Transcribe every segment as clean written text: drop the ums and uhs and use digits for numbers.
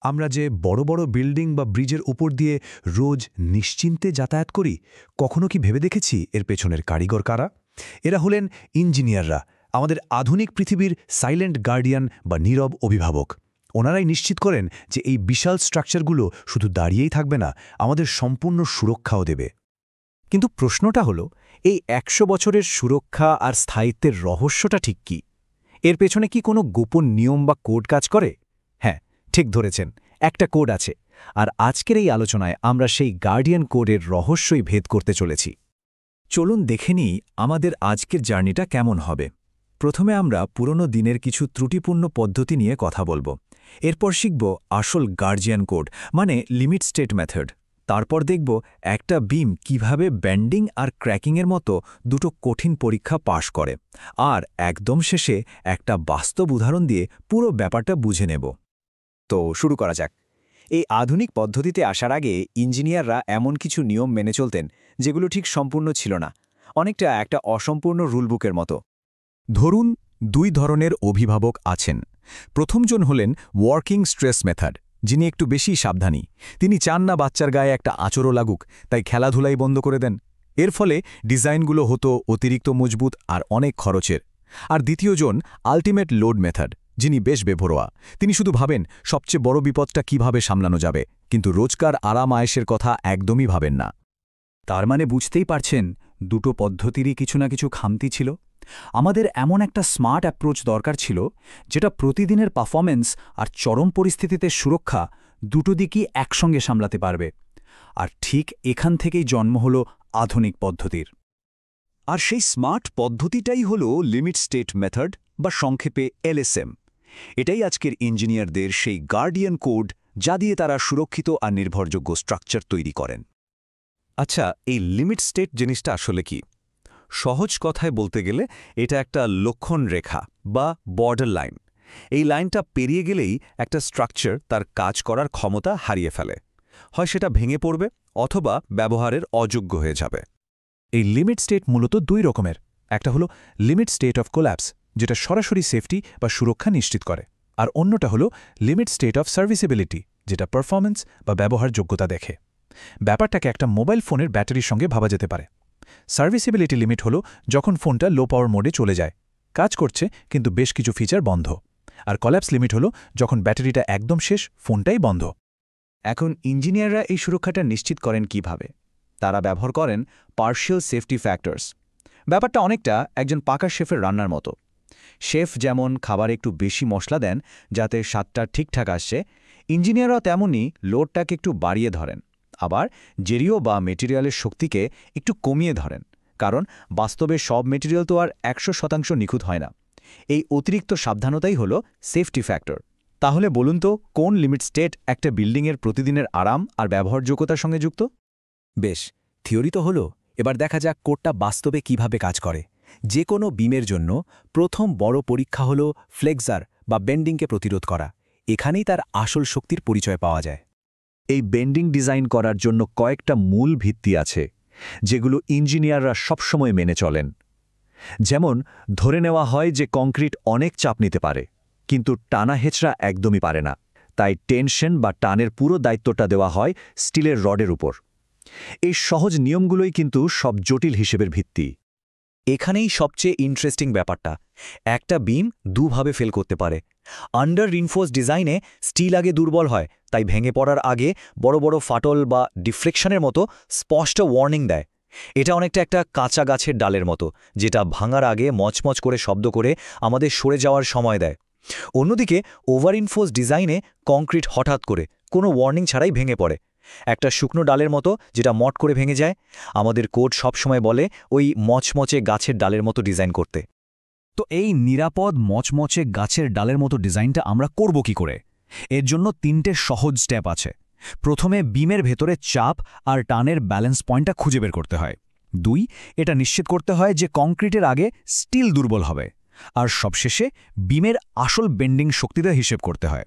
আমরা যে বড় বড় বিল্ডিং বা ব্রিজের উপর দিয়ে রোজ নিশ্চিন্তে যাতায়াত করি, কখনো কি ভেবে দেখেছি এর পেছনের কারিগর কারা? এরা হলেন ইঞ্জিনিয়াররা, আমাদের আধুনিক পৃথিবীর সাইলেন্ট গার্ডিয়ান বা নীরব অভিভাবক। ওনারাই নিশ্চিত করেন যে এই বিশাল স্ট্রাকচারগুলো শুধু দাঁড়িয়েই থাকবে না, আমাদের সম্পূর্ণ সুরক্ষাও দেবে। কিন্তু প্রশ্নটা হলো, এই ১০০ বছরের সুরক্ষা আর স্থায়িত্বের রহস্যটা ঠিক কি? এর পেছনে কি কোনো গোপন নিয়ম বা কোড কাজ করে? হ্যাঁ, ঠিক ধরেছেন, একটা কোড আছে। আর আজকের এই আলোচনায় আমরা সেই গার্ডিয়ান কোডের রহস্যই ভেদ করতে চলেছি। চলুন দেখে নিই আমাদের আজকের জার্নিটা কেমন হবে। প্রথমে আমরা পুরনো দিনের কিছু ত্রুটিপূর্ণ পদ্ধতি নিয়ে কথা বলবো। এরপর শিখব আসল গার্জিয়ান কোড, মানে লিমিট স্টেট মেথড। তারপর দেখব একটা বিম কিভাবে ব্যান্ডিং আর ক্র্যাকিংয়ের মতো দুটো কঠিন পরীক্ষা পাশ করে। আর একদম শেষে একটা বাস্তব উদাহরণ দিয়ে পুরো ব্যাপারটা বুঝে নেব। তো শুরু করা যাক। এই আধুনিক পদ্ধতিতে আসার আগে ইঞ্জিনিয়াররা এমন কিছু নিয়ম মেনে চলতেন যেগুলো ঠিক সম্পূর্ণ ছিল না, অনেকটা একটা অসম্পূর্ণ রুলবুকের মতো। ধরুন, দুই ধরনের অভিভাবক আছেন। প্রথমজন হলেন ওয়ার্কিং স্ট্রেস মেথড, যিনি একটু বেশি সাবধানী। তিনি চান না বাচ্চার গায়ে একটা আঁচড়ও লাগুক, তাই খেলাধুলাই বন্ধ করে দেন। এর ফলে ডিজাইনগুলো হতো অতিরিক্ত মজবুত আর অনেক খরচের। আর দ্বিতীয়জন আল্টিমেট লোড মেথড, যিনি বেশ বেভরোয়া। তিনি শুধু ভাবেন সবচেয়ে বড় বিপদটা কিভাবে সামলানো যাবে, কিন্তু রোজকার আরাম আয়েশের কথা একদমই ভাবেন না। তার মানে বুঝতেই পারছেন, দুটো পদ্ধতিরই কিছু না কিছু খামতি ছিল। আমাদের এমন একটা স্মার্ট অ্যাপ্রোচ দরকার ছিল, যেটা প্রতিদিনের পারফরমেন্স আর চরম পরিস্থিতিতে সুরক্ষা দুটো দিকই একসঙ্গে সামলাতে পারবে। আর ঠিক এখান থেকেই জন্ম হলো আধুনিক পদ্ধতির। আর সেই স্মার্ট পদ্ধতিটাই হলো লিমিট স্টেট মেথড, বা সংক্ষেপে LSM। এটাই আজকের ইঞ্জিনিয়ারদের সেই গার্ডিয়ান কোড, যা দিয়ে তারা সুরক্ষিত আর নির্ভরযোগ্য স্ট্রাকচার তৈরি করেন। আচ্ছা, এই লিমিট স্টেট জিনিসটা আসলে কি? সহজ কথায় বলতে গেলে এটা একটা লক্ষণ রেখা বা বর্ডার লাইন। এই লাইনটা পেরিয়ে গেলেই একটা স্ট্রাকচার তার কাজ করার ক্ষমতা হারিয়ে ফেলে। হয় সেটা ভেঙে পড়বে অথবা ব্যবহারের অযোগ্য হয়ে যাবে। এই লিমিট স্টেট মূলত দুই রকমের। একটা হলো লিমিট স্টেট অফ কোল্যাপস, যেটা সরাসরি সেফটি বা সুরক্ষা নিশ্চিত করে। আর অন্যটা হলো লিমিট স্টেট অফ সার্ভিসিবিলিটি, যেটা পারফরম্যান্স বা ব্যবহারযোগ্যতা দেখে। ব্যাপারটাকে একটা মোবাইল ফোনের ব্যাটারির সঙ্গে ভাবা যেতে পারে। সার্ভিসিবিলিটি লিমিট হলো যখন ফোনটা লো পাওয়ার মোডে চলে যায়, কাজ করছে কিন্তু বেশ কিছু ফিচার বন্ধ। আর কল্যাপস লিমিট হলো যখন ব্যাটারিটা একদম শেষ, ফোনটাই বন্ধ। এখন ইঞ্জিনিয়াররা এই সুরক্ষাটা নিশ্চিত করেন কিভাবে? তারা ব্যবহার করেন পার্শিয়াল সেফটি ফ্যাক্টরস। ব্যাপারটা অনেকটা একজন পাকা শেফের রান্নার মতো। শেফ যেমন খাবারে একটু বেশি মশলা দেন যাতে স্বাদটা ঠিকঠাক আসছে, ইঞ্জিনিয়াররাও তেমনই লোডটাকে একটু বাড়িয়ে ধরেন। আবার জেরিও বা মেটেরিয়ালের শক্তিকে একটু কমিয়ে ধরেন, কারণ বাস্তবে সব মেটেরিয়াল তো আর ১০০% নিখুঁত হয় না। এই অতিরিক্ত সাবধানতাই হলো সেফটি ফ্যাক্টর। তাহলে বলুন তো, কোন লিমিট স্টেট একটা বিল্ডিংয়ের প্রতিদিনের আরাম আর ব্যবহারযোগ্যতার সঙ্গে যুক্ত? বেশ, থিওরি তো হলো, এবার দেখা যাক কোডটা বাস্তবে কিভাবে কাজ করে। যে কোনো বিমের জন্য প্রথম বড় পরীক্ষা হলো ফ্লেক্সার বা বেন্ডিংকে প্রতিরোধ করা। এখানেই তার আসল শক্তির পরিচয় পাওয়া যায়। এই বেন্ডিং ডিজাইন করার জন্য কয়েকটা মূল ভিত্তি আছে, যেগুলো ইঞ্জিনিয়াররা সবসময় মেনে চলেন। যেমন ধরে নেওয়া হয় যে কংক্রিট অনেক চাপ নিতে পারে, কিন্তু টানা হেঁচড়া একদমই পারে না। তাই টেনশন বা টানের পুরো দায়িত্বটা দেওয়া হয় স্টিলের রডের উপর। এই সহজ নিয়মগুলোই কিন্তু সব জটিল হিসেবের ভিত্তি। এখানেই সবচেয়ে ইন্টারেস্টিং ব্যাপারটা, একটা বিম দুভাবে ফেল করতে পারে। আন্ডার রিনফোর্স ডিজাইনে স্টিল আগে দুর্বল হয়, তাই ভেঙে পড়ার আগে বড় বড় ফাটল বা ডিফ্লেকশনের মতো স্পষ্ট ওয়ার্নিং দেয়। এটা অনেকটা একটা কাঁচা গাছের ডালের মতো, যেটা ভাঙার আগে মচমচ করে শব্দ করে আমাদের সরে যাওয়ার সময় দেয়। অন্যদিকে ওভার ইনফোর্স ডিজাইনে কংক্রিট হঠাৎ করে কোনো ওয়ার্নিং ছাড়াই ভেঙে পড়ে, একটা শুকনো ডালের মতো, যেটা মট করে ভেঙে যায়। আমাদের কোড সবসময় বলে ওই মচমচে গাছের ডালের মতো ডিজাইন করতে। তো এই নিরাপদ মচমচে গাছের ডালের মতো ডিজাইনটা আমরা করব কি করে? এর জন্য ৩টে সহজ স্টেপ আছে। প্রথমে বিমের ভেতরে চাপ আর টানের ব্যালেন্স পয়েন্টটা খুঁজে বের করতে হয়। ২, এটা নিশ্চিত করতে হয় যে কংক্রিটের আগে স্টিল দুর্বল হবে। আর সবশেষে বিমের আসল বেন্ডিং শক্তিটা হিসেব করতে হয়।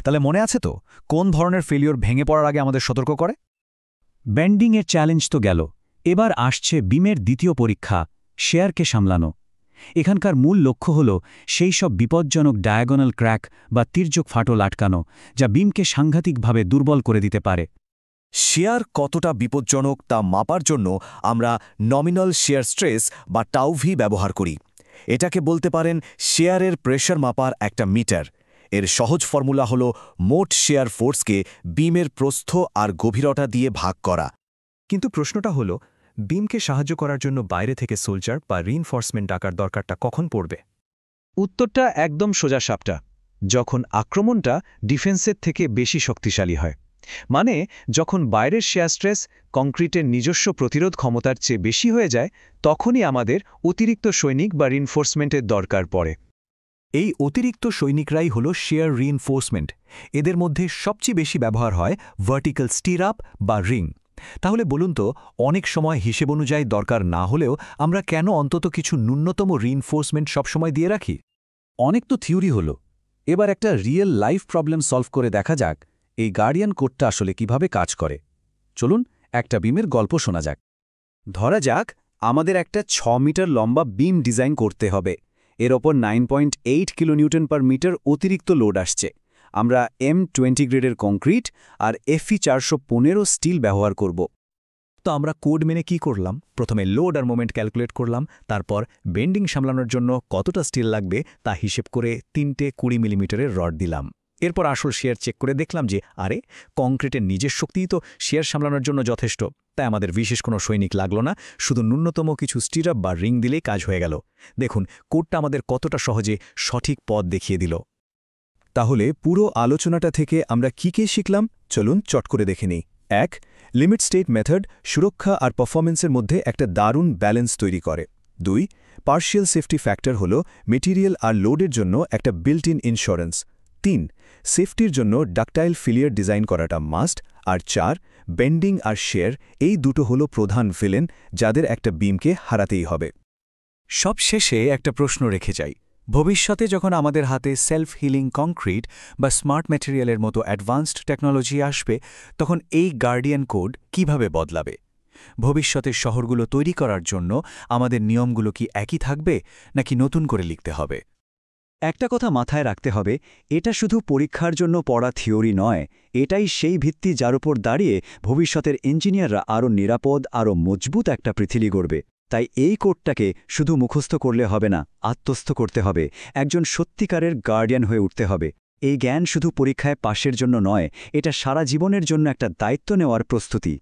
তাহলে মনে আছে তো কোন ধরনের ফেলিওর ভেঙে পড়ার আগে আমাদের সতর্ক করে? বেন্ডিংয়ের চ্যালেঞ্জ তো গেল, এবার আসছে বিমের দ্বিতীয় পরীক্ষা, শেয়ারকে সামলানো। এখানকার মূল লক্ষ্য হল সেই সব বিপজ্জনক ডায়াগোনাল ক্র্যাক বা তির্যক ফাটল আটকানো যা বিমকে সাংঘাতিকভাবে দুর্বল করে দিতে পারে। শেয়ার কতটা বিপজ্জনক তা মাপার জন্য আমরা নমিনাল শেয়ার স্ট্রেস বা টাউভি ব্যবহার করি। এটাকে বলতে পারেন শেয়ারের প্রেশার মাপার একটা মিটার। এর সহজ ফর্মুলা হল মোট শেয়ার ফোর্সকে বিমের প্রস্থ আর গভীরতা দিয়ে ভাগ করা। কিন্তু প্রশ্নটা হলো, বিমকে সাহায্য করার জন্য বাইরে থেকে সোলজার বা রিইনফোর্সমেন্ট ডাকার দরকারটা কখন পড়বে? উত্তরটা একদম সোজাসাপটা, যখন আক্রমণটা ডিফেন্সের থেকে বেশি শক্তিশালী হয়। মানে যখন বাইরের শেয়ার স্ট্রেস কংক্রিটের নিজস্ব প্রতিরোধ ক্ষমতার চেয়ে বেশি হয়ে যায়, তখনই আমাদের অতিরিক্ত সৈনিক বা রিইনফোর্সমেন্টের দরকার পড়ে। এই অতিরিক্ত সৈনিকরাই হল শেয়ার রিইনফোর্সমেন্ট। এদের মধ্যে সবচেয়ে বেশি ব্যবহার হয় ভার্টিক্যাল স্টিরাপ বা রিং। তাহলে বলুন তো, অনেক সময় হিসেব অনুযায়ী দরকার না হলেও আমরা কেন অন্তত কিছু ন্যূনতম রিইনফোর্সমেন্ট সবসময় দিয়ে রাখি? অনেক তো থিওরি হলো, এবার একটা রিয়েল লাইফ প্রবলেম সলভ করে দেখা যাক এই গার্ডিয়ান কোডটা আসলে কিভাবে কাজ করে। চলুন একটা বিমের গল্প শোনা যাক। ধরা যাক আমাদের একটা 6 মিটার লম্বা বিম ডিজাইন করতে হবে। এর ওপর 9.8 কিলোনিউটন পার মিটার অতিরিক্ত লোড আসছে। আমরা M20 গ্রেডের কংক্রিট আর FE 415 স্টিল ব্যবহার করব। তো আমরা কোড মেনে কি করলাম? প্রথমে লোড আর মোমেন্ট ক্যালকুলেট করলাম, তারপর বেন্ডিং সামলানোর জন্য কতটা স্টিল লাগবে তা হিসেব করে 3টে 20 মিলিমিটারের রড দিলাম। এরপর আসল শেয়ার চেক করে দেখলাম যে আরে, কংক্রিটের নিজের শক্তিই তো শেয়ার সামলানোর জন্য যথেষ্ট। তাই আমাদের বিশেষ কোনো সৈনিক লাগলো না, শুধু ন্যূনতম কিছু স্টিরাপ বা রিং দিলেই কাজ হয়ে গেল। দেখুন কোডটা আমাদের কতটা সহজে সঠিক পথ দেখিয়ে দিল। তাহলে পুরো আলোচনাটা থেকে আমরা কি শিখলাম চলুন চট করে দেখে নিই। 1. লিমিট স্টেট মেথড সুরক্ষা আর পারফরমেন্সের মধ্যে একটা দারুণ ব্যালেন্স তৈরি করে। 2. পার্শিয়াল সেফটি ফ্যাক্টর হল মেটেরিয়াল আর লোডের জন্য একটা বিল্ট ইন ইন্স্যুরেন্স। 3. সেফটির জন্য ডাকটাইল ফিলিয়ার ডিজাইন করাটা মাস্ট। আর 4. বেন্ডিং আর শেয়ার, এই দুটো হলো প্রধান ভিলেন যাদের একটা বিমকে হারাতেই হবে। সব শেষে একটা প্রশ্ন রেখে যাই, ভবিষ্যতে যখন আমাদের হাতে সেলফ হিলিং কংক্রিট বা স্মার্ট ম্যাটেরিয়ালের মতো অ্যাডভান্সড টেকনোলজি আসবে, তখন এই গার্ডিয়ান কোড কিভাবে বদলাবে? ভবিষ্যতের শহরগুলো তৈরি করার জন্য আমাদের নিয়মগুলো কি একই থাকবে, নাকি নতুন করে লিখতে হবে? একটা কথা মাথায় রাখতে হবে, এটা শুধু পরীক্ষার জন্য পড়া থিওরি নয়, এটাই সেই ভিত্তি যার উপর দাঁড়িয়ে ভবিষ্যতের ইঞ্জিনিয়াররা আরও নিরাপদ, আরও মজবুত একটা পৃথিবী গড়বে। তাই এই কোডটাকে শুধু মুখস্থ করলে হবে না, আত্মস্থ করতে হবে, একজন সত্যিকারের গার্ডিয়ান হয়ে উঠতে হবে। এই জ্ঞান শুধু পরীক্ষায় পাশের জন্য নয়, এটা সারা জীবনের জন্য একটা দায়িত্ব নেওয়ার প্রস্তুতি।